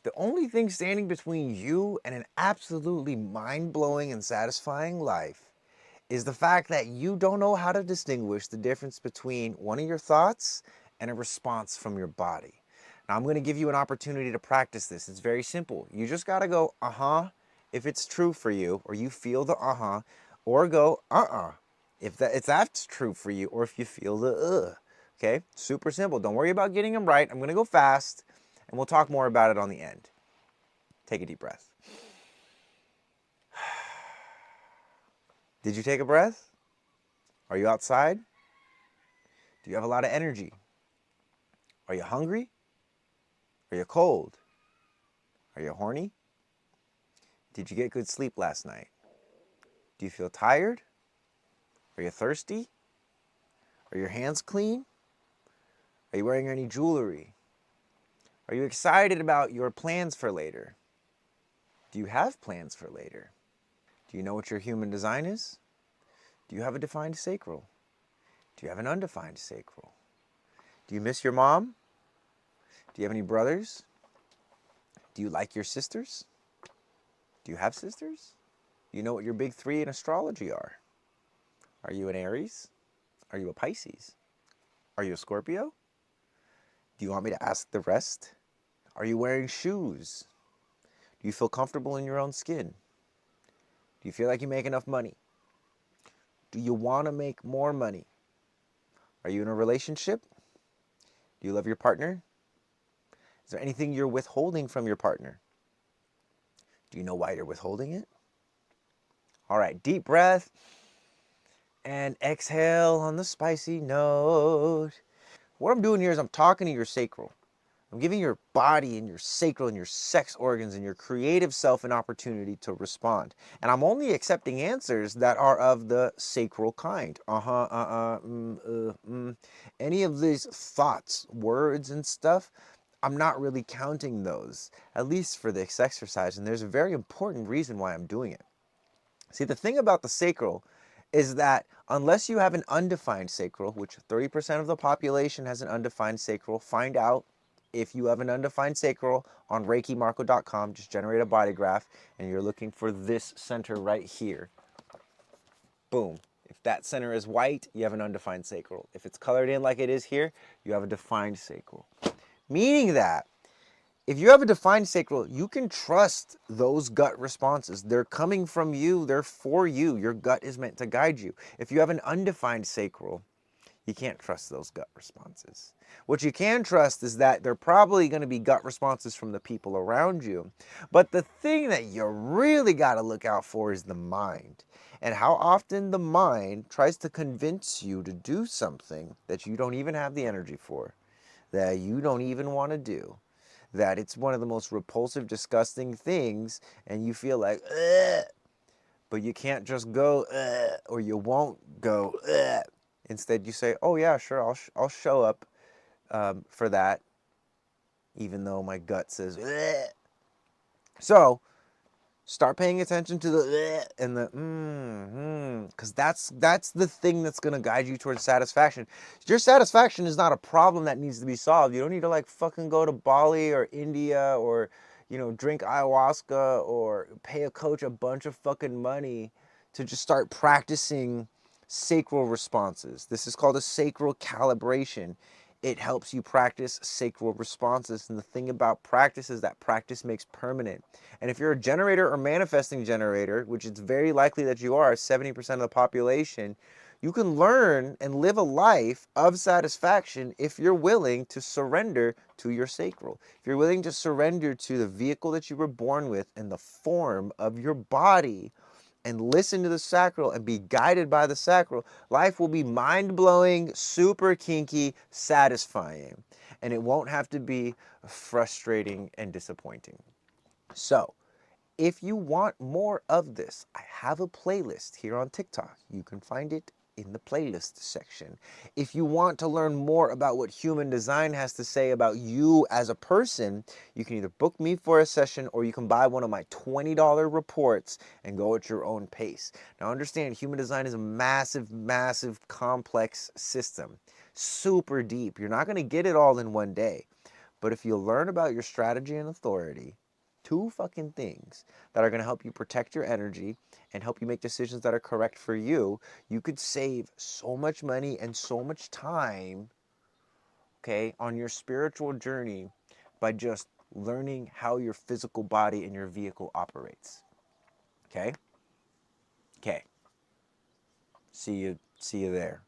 The only thing standing between you and an absolutely mind-blowing and satisfying life is the fact that you don't know how to distinguish the difference between one of your thoughts and a response from your body. Now, I'm going to give you an opportunity to practice this. It's very simple. You just got to go, uh-huh, if it's true for you, or you feel the uh-huh, or go, uh-uh, if that's true for you, or if you feel the okay? Super simple. Don't worry about getting them right. I'm going to go fast, and we'll talk more about it on the end. Take a deep breath. Did you take a breath? Are you outside? Do you have a lot of energy? Are you hungry? Are you cold? Are you horny? Did you get good sleep last night? Do you feel tired? Are you thirsty? Are your hands clean? Are you wearing any jewelry? Are you excited about your plans for later? Do you have plans for later? Do you know what your human design is? Do you have a defined sacral? Do you have an undefined sacral? Do you miss your mom? Do you have any brothers? Do you like your sisters? Do you have sisters? Do you know what your big three in astrology are? Are you an Aries? Are you a Pisces? Are you a Scorpio? Do you want me to ask the rest? Are you wearing shoes? Do you feel comfortable in your own skin? Do you feel like you make enough money? Do you want to make more money? Are you in a relationship? Do you love your partner? Is there anything you're withholding from your partner? Do you know why you're withholding it? All right, deep breath and exhale on the spicy note. What I'm doing here is I'm talking to your sacral. I'm giving your body and your sacral and your sex organs and your creative self an opportunity to respond. And I'm only accepting answers that are of the sacral kind. Any of these thoughts, words, and stuff, I'm not really counting those, at least for this exercise. And there's a very important reason why I'm doing it. See, the thing about the sacral is that unless you have an undefined sacral, which 30% of the population has an undefined sacral, find out if you have an undefined sacral on ReikiMarco.com. Just generate a body graph, and you're looking for this center right here. Boom. If that center is white, you have an undefined sacral. If it's colored in like it is here, you have a defined sacral. Meaning that if you have a defined sacral, you can trust those gut responses. They're coming from you. They're for you. Your gut is meant to guide you. If you have an undefined sacral, you can't trust those gut responses. What you can trust is that they're probably going to be gut responses from the people around you. But the thing that you really got to look out for is the mind. And how often the mind tries to convince you to do something that you don't even have the energy for, that you don't even want to do, that it's one of the most repulsive, disgusting things, and you feel like, ugh, but you can't just go, ugh, or you won't go, ugh. Instead, you say, oh yeah, sure, I'll show up for that, even though my gut says, ugh. So, start paying attention to the ugh and the because that's the thing that's going to guide you towards satisfaction. Your satisfaction is not a problem that needs to be solved. You don't need to like fucking go to Bali or India or, you know, drink ayahuasca or pay a coach a bunch of fucking money to just start practicing sacral responses. This is called a sacral calibration. It helps you practice sacral responses. And the thing about practice is that practice makes permanent. And if you're a generator or manifesting generator, which it's very likely that you are, 70% of the population, you can learn and live a life of satisfaction if you're willing to surrender to your sacral. If you're willing to surrender to the vehicle that you were born with and the form of your body, and listen to the sacral and be guided by the sacral, life will be mind-blowing, super kinky, satisfying. And it won't have to be frustrating and disappointing. So, if you want more of this, I have a playlist here on TikTok. You can find it in the playlist section. If you want to learn more about what human design has to say about you as a person, you can either book me for a session or you can buy one of my $20 reports and go at your own pace. Now understand, human design is a massive, massive, complex system. Super deep. You're not going to get it all in one day. But if you learn about your strategy and authority, two fucking things that are going to help you protect your energy and help you make decisions that are correct for you, you could save so much money and so much time, okay, on your spiritual journey by just learning how your physical body and your vehicle operates. Okay? Okay. See you there.